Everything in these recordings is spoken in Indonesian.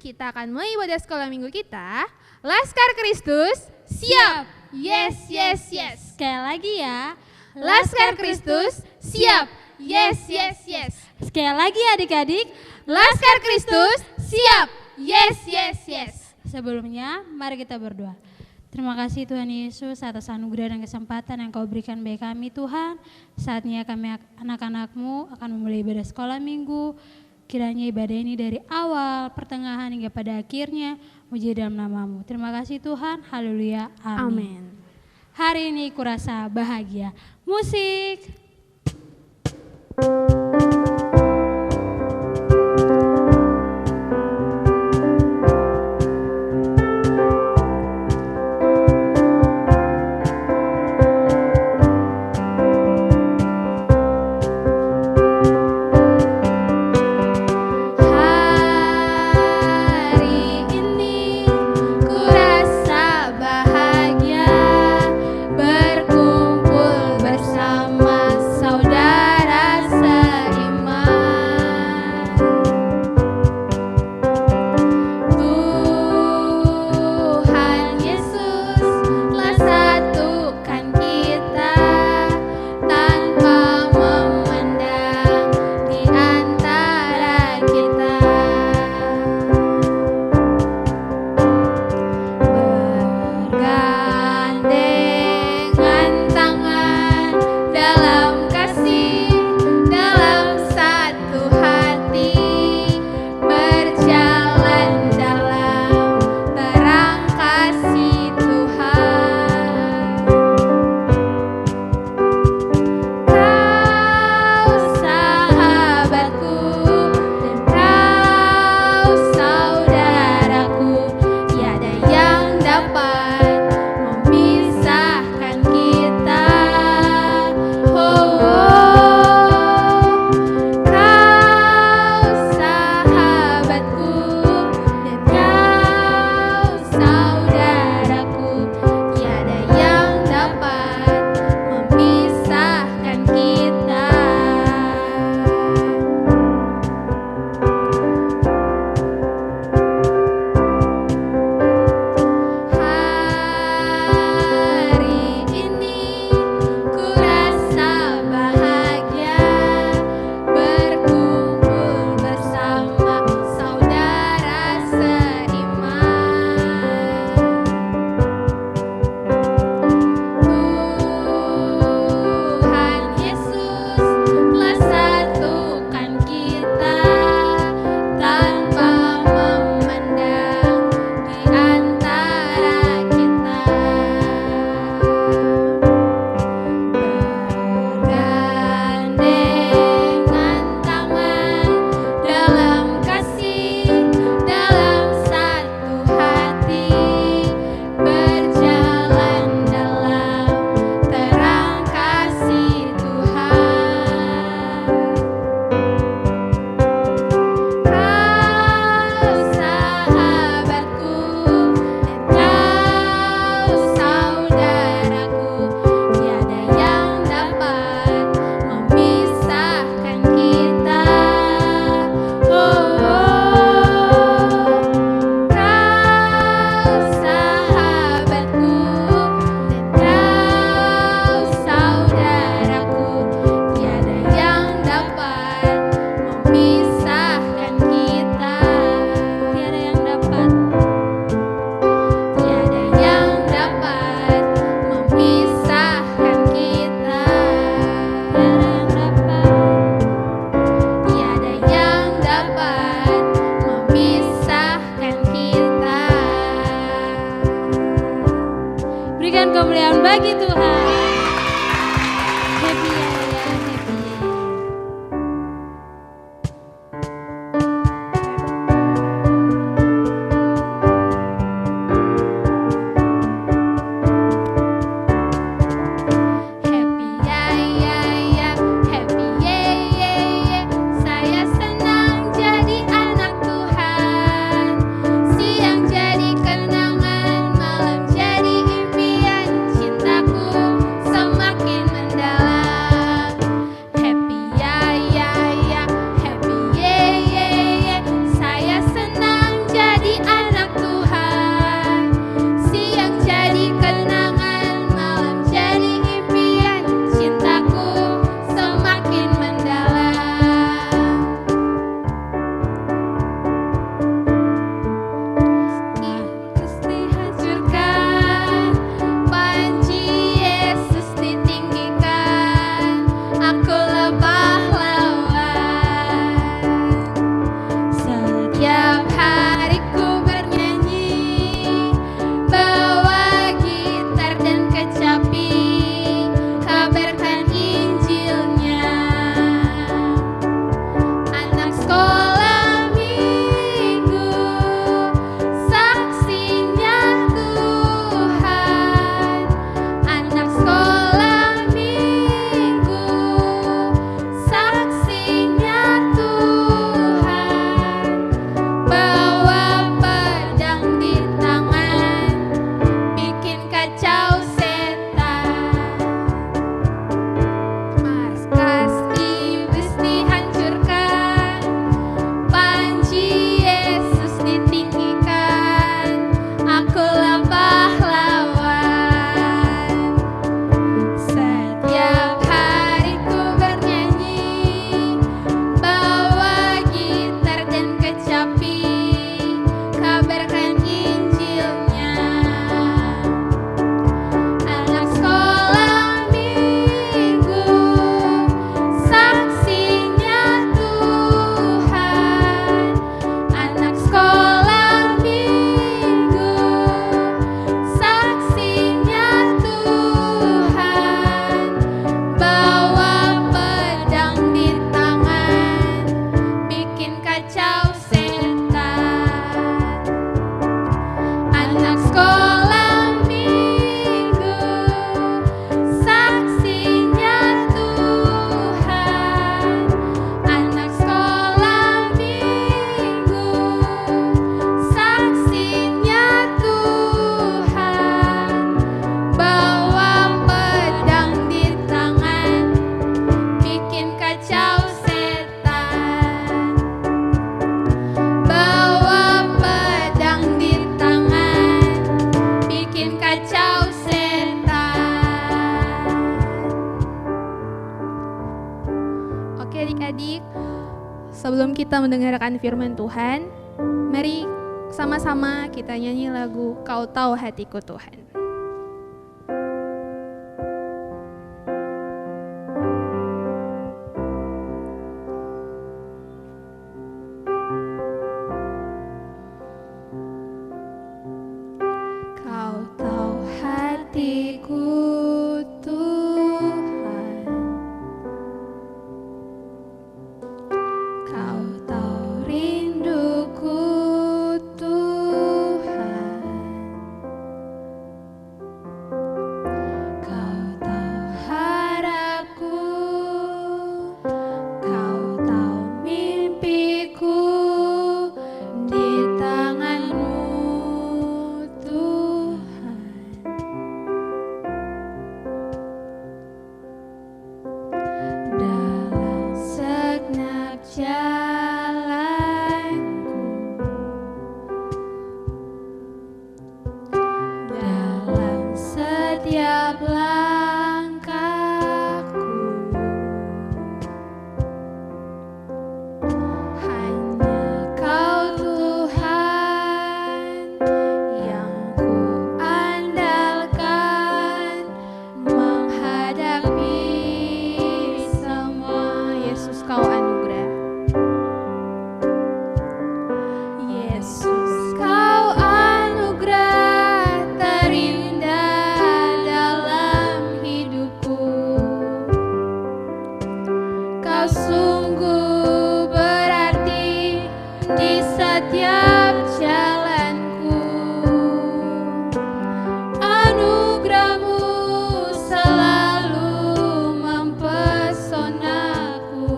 kita akan mulai ibadah sekolah minggu kita. Laskar Kristus, siap! Yes, yes, yes. Sekali lagi ya. Laskar Kristus, siap! Yes, yes, yes. Sekali lagi adik-adik. Laskar Kristus, siap! Yes, yes, yes. Sebelumnya, mari kita berdoa. Terima kasih Tuhan Yesus atas anugerah dan kesempatan yang Kau berikan bagi kami Tuhan. Saatnya kami anak-anak-Mu akan memulai ibadah sekolah minggu. Kiranya ibadah ini dari awal, pertengahan hingga pada akhirnya muji dalam nama-Mu. Terima kasih Tuhan, haleluya, amin. Hari ini kurasa bahagia. Musik. bagi Tuhan. Happy ya, happy. Siang jadi kenangan, malam jadi impian cintaku. kita mendengarkan firman Tuhan, mari sama-sama kita nyanyi lagu Kau Tahu Hatiku Tuhan. Kau tahu hatiku Tuhan, Kau tahu rinduku Tuhan, Kau tahu harapku, Kau tahu mimpiku di tangan-Mu Tuhan. Dalam segenap jalanku, dalam setiap langkahku, hanya Kau Tuhan yang ku andalkan menghadapi semua. Yesus, Kau anugerah. Yesus, Kau anugerah terindah dalam hidupku. Kau sungguh berarti di setiap jalanku. Anugerah-Mu selalu mempesonaku.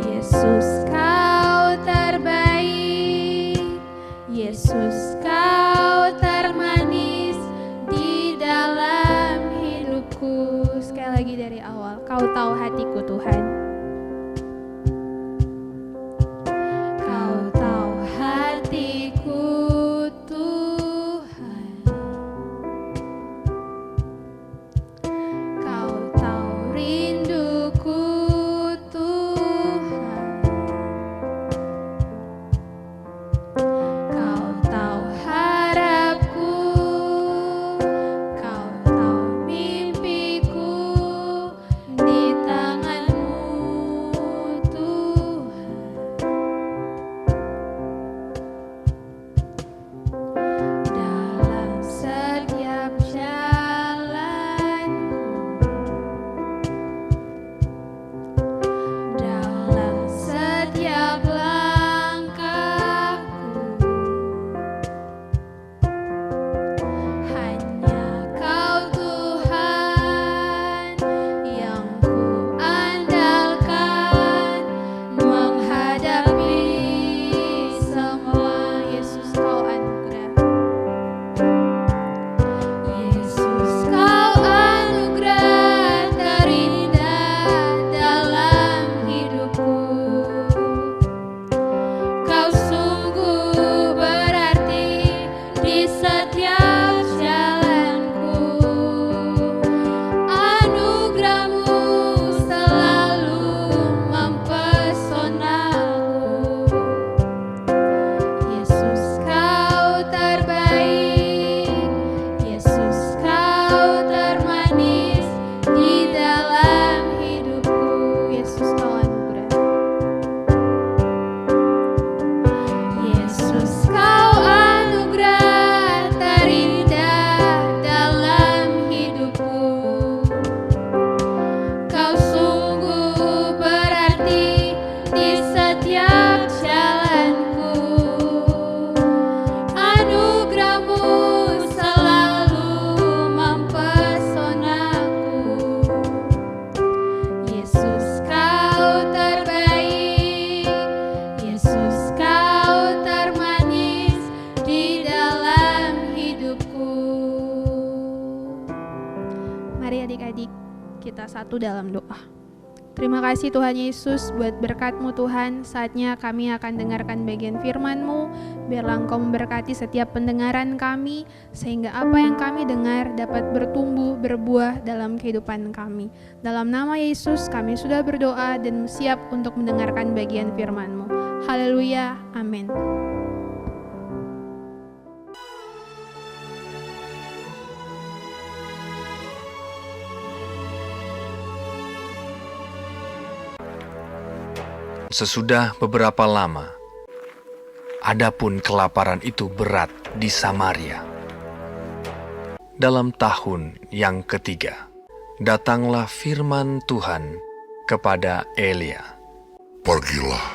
Yesus, Kau terbaik. Yesus, Kau termanis di dalam hidupku. Sekali lagi dari awal, Kau tahu hatiku Tuhan. Kau tahu hatiku Tuhan, Kau tahu rinduku Tuhan, Kau tahu harapku, Kau tahu mimpiku di tangan-Mu Tuhan. Dalam setiap jalanku, dalam setiap langkahku, hanya Kau Tuhan yang ku andalkan menghadapi semua. Yesus, Kau anugerah. Yesus, Kau anugerah terindah dalam hidupku. Kau sungguh berarti di setiap jalanku. Anugerah-Mu selalu mempesonaku. Yesus, Kau terbaik. Yesus, Kau termanis di dalam hidupku. Yesus, Kau anugerah. Yesus, Kau anugerah terindah dalam hidupku. Kau sungguh berarti di setiap jalanku. Anugerah-Mu selalu mempesonaku. Yesus, Kau terbaik. Yesus, Kau termanis di dalam hidupku. Mari adik-adik kita satu dalam doa. Terima kasih Tuhan Yesus buat berkat-Mu Tuhan. Saatnya kami akan dengarkan bagian firman-Mu. Biarlah Engkau memberkati setiap pendengaran kami, sehingga apa yang kami dengar dapat bertumbuh, berbuah dalam kehidupan kami. Dalam nama Yesus kami sudah berdoa dan siap untuk mendengarkan bagian firman-Mu. Haleluya, amin. Sesudah beberapa lama, adapun kelaparan itu berat di Samaria. Dalam tahun yang ketiga, datanglah firman Tuhan kepada Elia. Pergilah,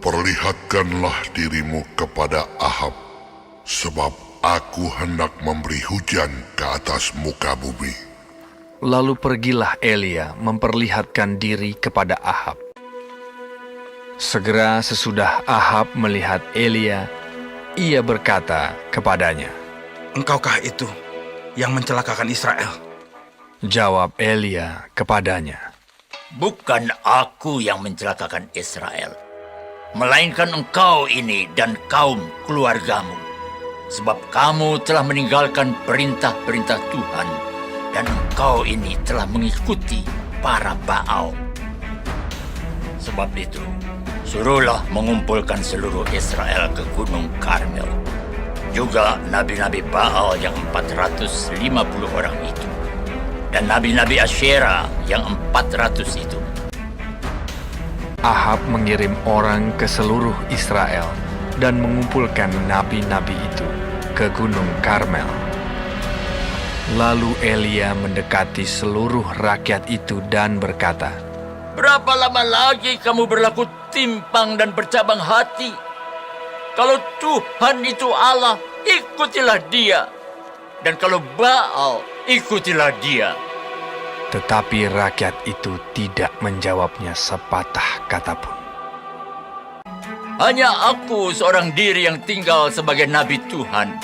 perlihatkanlah dirimu kepada Ahab, sebab aku hendak memberi hujan ke atas muka bumi. Lalu pergilah Elia memperlihatkan diri kepada Ahab. Segera sesudah Ahab melihat Elia, ia berkata kepadanya, "Engkaukah itu yang mencelakakan Israel?" Jawab Elia kepadanya, "Bukan aku yang mencelakakan Israel, melainkan engkau ini dan kaum keluargamu. Sebab kamu telah meninggalkan perintah-perintah Tuhan, dan engkau ini telah mengikuti para Baal. Sebab itu, suruhlah mengumpulkan seluruh Israel ke Gunung Karmel. Juga nabi-nabi Baal yang 450 orang itu, dan nabi-nabi Asyera yang 400 itu." Ahab mengirim orang ke seluruh Israel dan mengumpulkan nabi-nabi itu ke Gunung Karmel. Lalu Elia mendekati seluruh rakyat itu dan berkata, "Berapa lama lagi kamu berlaku timpang dan bercabang hati? Kalau Tuhan itu Allah, ikutilah Dia. Dan kalau Baal, ikutilah dia." Tetapi rakyat itu tidak menjawabnya sepatah kata pun. "Hanya aku seorang diri yang tinggal sebagai nabi Tuhan.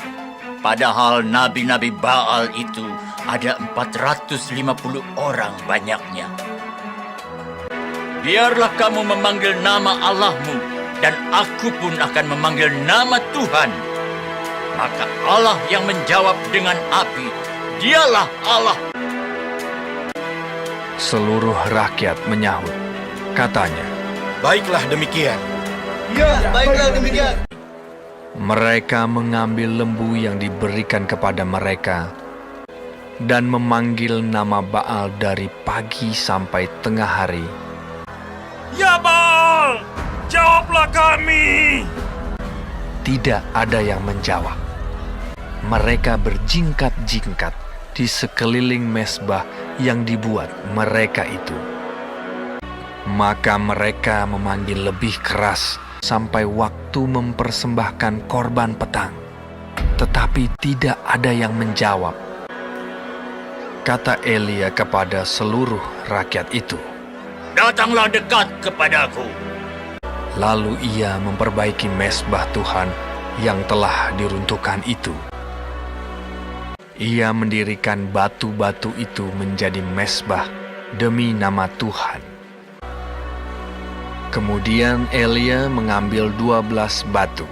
Padahal nabi-nabi Baal itu ada 450 orang banyaknya. Biarlah kamu memanggil nama Allahmu, dan aku pun akan memanggil nama Tuhan. Maka Allah yang menjawab dengan api, Dialah Allah." Seluruh rakyat menyahut, katanya, "Baiklah demikian." Ya, baiklah demikian. mereka mengambil lembu yang diberikan kepada mereka dan memanggil nama Baal dari pagi sampai tengah hari. "Ya Baal, jawablah kami." Tidak ada yang menjawab. Mereka berjingkat-jingkat di sekeliling mezbah yang dibuat mereka itu. Maka mereka memanggil lebih keras sampai waktu mempersembahkan korban petang. Tetapi tidak ada yang menjawab. Kata Elia kepada seluruh rakyat itu, "Datanglah dekat kepadaku." Lalu ia memperbaiki mezbah Tuhan yang telah diruntuhkan itu. Ia mendirikan batu-batu itu menjadi mezbah demi nama Tuhan. Kemudian Elia mengambil 12 batu,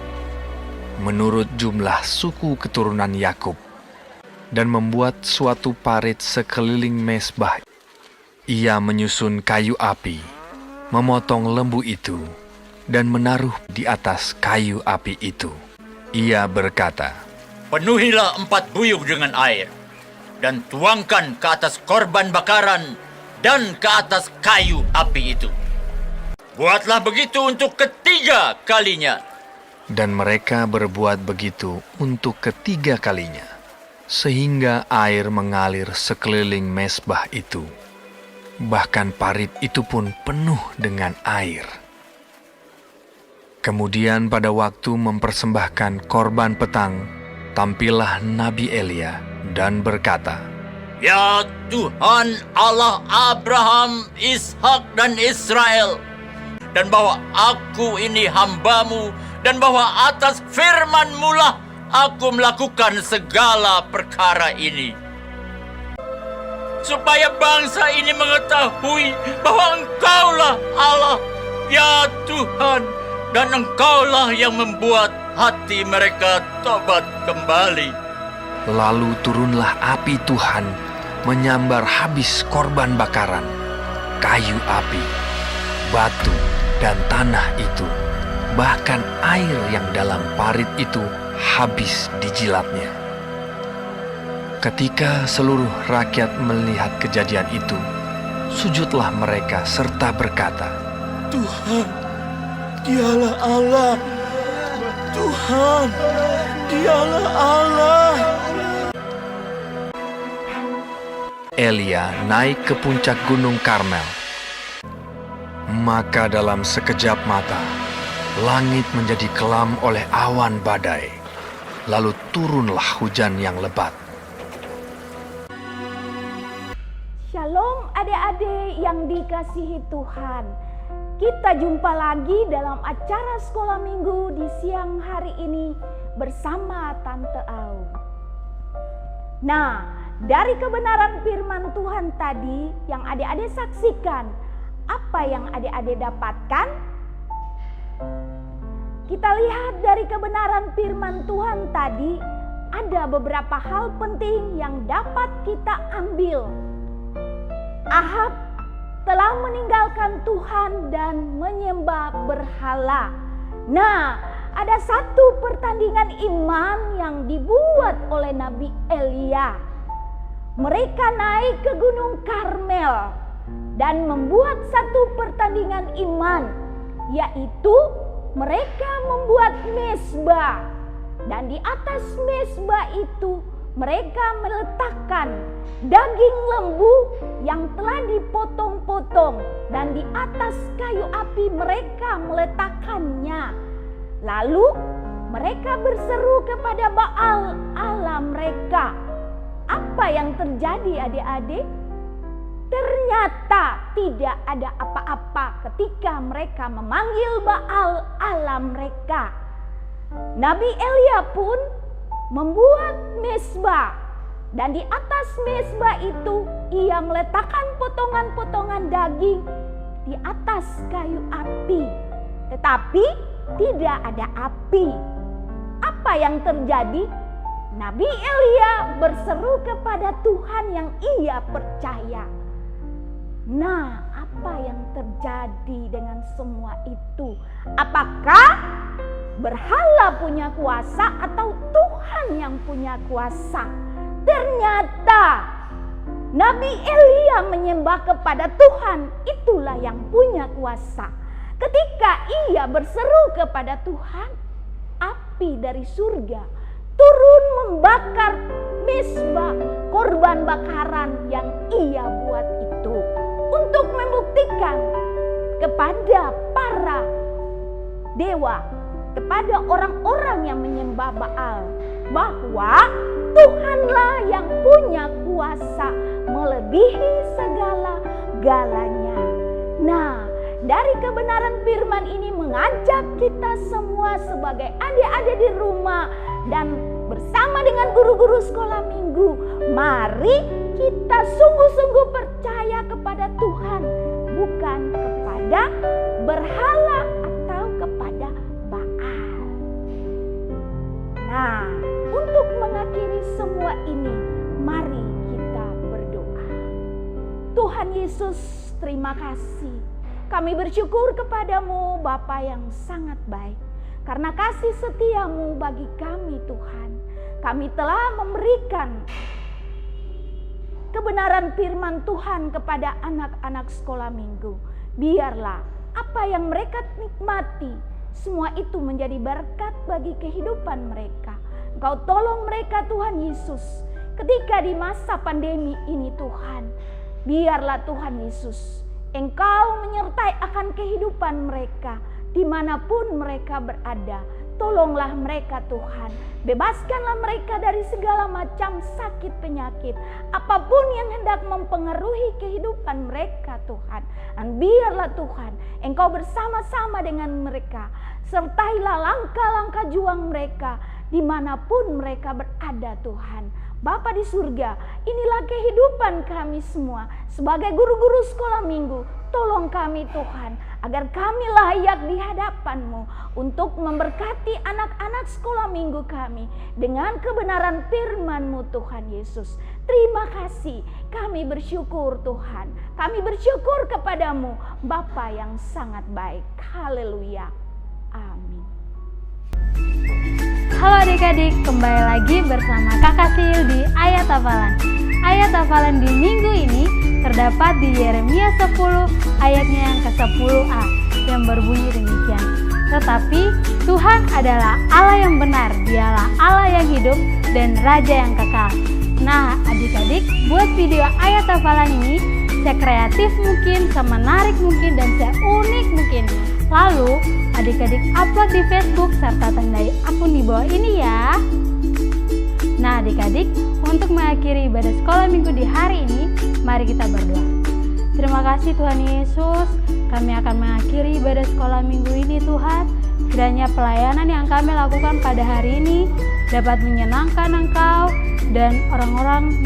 menurut jumlah suku keturunan Yakub, dan membuat suatu parit sekeliling mezbah. Ia menyusun kayu api, memotong lembu itu, dan menaruh di atas kayu api itu. Ia berkata, "Penuhilah 4 buyung dengan air, dan tuangkan ke atas korban bakaran dan ke atas kayu api itu. Buatlah begitu untuk ketiga kalinya." Dan mereka berbuat begitu untuk ketiga kalinya, sehingga air mengalir sekeliling mezbah itu. Bahkan parit itu pun penuh dengan air. Kemudian pada waktu mempersembahkan korban petang, tampillah Nabi Elia dan berkata, "Ya Tuhan Allah Abraham, Ishak dan Israel, dan bahwa aku ini hamba-Mu, dan bahwa atas firman-Mu lah aku melakukan segala perkara ini. supaya bangsa ini mengetahui bahwa Engkaulah Allah, ya Tuhan, dan Engkaulah yang membuat hati mereka tobat kembali. Lalu turunlah api Tuhan menyambar habis korban bakaran, kayu api, batu, dan tanah itu. Bahkan air yang dalam parit itu habis dijilatnya. Ketika seluruh rakyat melihat kejadian itu, sujudlah mereka serta berkata, Tuhan, Dialah Allah. Tuhan, Dialah Allah. Elia naik ke puncak gunung Karmel. Maka dalam sekejap mata, langit menjadi kelam oleh awan badai. Lalu turunlah hujan yang lebat. Shalom adik-adik yang dikasihi Tuhan. Kita jumpa lagi dalam acara sekolah minggu di siang hari ini bersama Tante Au. Nah, dari kebenaran firman Tuhan tadi yang adik-adik saksikan, apa yang adik-adik dapatkan? Kita lihat dari kebenaran firman Tuhan tadi, ada beberapa hal penting yang dapat kita ambil. Ahab telah meninggalkan Tuhan dan menyembah berhala. Nah, ada satu pertandingan iman yang dibuat oleh Nabi Elia. Mereka naik ke Gunung Karmel dan membuat satu pertandingan iman, yaitu mereka membuat mezbah. Dan di atas mezbah itu mereka meletakkan daging lembu yang telah dipotong-potong, dan di atas kayu api mereka meletakkannya. Lalu mereka berseru kepada Baal Allah mereka. Apa yang terjadi adik-adik? Ternyata tidak ada apa-apa ketika mereka memanggil Baal Allah mereka. Nabi Elia pun membuat mezbah, dan di atas mezbah itu ia meletakkan potongan-potongan daging di atas kayu api. Tetapi tidak ada api. Apa yang terjadi? Nabi Elia berseru kepada Tuhan yang ia percaya. Nah, apa yang terjadi dengan semua itu? Apakah berhala punya kuasa atau Tuhan yang punya kuasa? Ternyata Nabi Elia menyembah kepada Tuhan, itulah yang punya kuasa. Ketika ia berseru kepada Tuhan, api dari surga turun membakar mezbah korban bakaran yang ia buat itu, untuk membuktikan kepada para dewa, kepada orang-orang yang menyembah Baal, bahwa Tuhanlah yang punya kuasa melebihi segala-galanya. Nah, dari kebenaran firman ini mengajak kita semua sebagai adik-adik di rumah dan bersama dengan guru-guru sekolah minggu, mari kita sungguh-sungguh percaya kepada Tuhan, bukan kepada berhala atau kepada Baal. Nah, untuk mengakhiri semua ini, mari kita berdoa. Tuhan Yesus, terima kasih. Kami bersyukur kepadamu Bapa yang sangat baik, karena kasih setiamu bagi kami Tuhan. Kami telah memberikan kebenaran firman Tuhan kepada anak-anak sekolah minggu. Biarlah apa yang mereka nikmati, semua itu menjadi berkat bagi kehidupan mereka. Engkau tolong mereka Tuhan Yesus, ketika di masa pandemi ini Tuhan. Biarlah Tuhan Yesus, Engkau menyertai akan kehidupan mereka dimanapun mereka berada. Tolonglah mereka Tuhan, bebaskanlah mereka dari segala macam sakit penyakit, apapun yang hendak mempengaruhi kehidupan mereka Tuhan. Dan biarlah Tuhan, Engkau bersama-sama dengan mereka, sertailah langkah-langkah juang mereka dimanapun mereka berada Tuhan. Bapa di surga, inilah kehidupan kami semua sebagai guru-guru sekolah minggu. Tolong kami Tuhan, agar kami layak di hadapan-Mu untuk memberkati anak-anak sekolah minggu kami dengan kebenaran firman-Mu Tuhan Yesus. Terima kasih, kami bersyukur Tuhan. Kami bersyukur kepadamu, Bapa yang sangat baik. Haleluya. Amin. Halo adik-adik, kembali lagi bersama Kakak Sil di Ayat Hafalan. Ayat hafalan di minggu ini terdapat di Yeremia 10 ayatnya yang ke-10a yang berbunyi demikian. Tetapi Tuhan adalah Allah yang benar, Dialah Allah yang hidup dan Raja yang kekal. Nah adik-adik, buat video ayat hafalan ini sekreatif mungkin, semenarik mungkin, dan seunik mungkin. Lalu adik-adik upload di Facebook serta tandai akun di bawah ini ya. Nah adik-adik, untuk mengakhiri ibadah sekolah minggu di hari ini, mari kita berdoa. Terima kasih Tuhan Yesus, kami akan mengakhiri ibadah sekolah minggu ini Tuhan. Kiranya pelayanan yang kami lakukan pada hari ini dapat menyenangkan Engkau dan orang-orang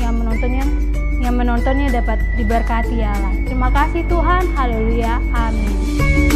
yang menontonnya dapat diberkati Allah. Terima kasih Tuhan, haleluya, amin.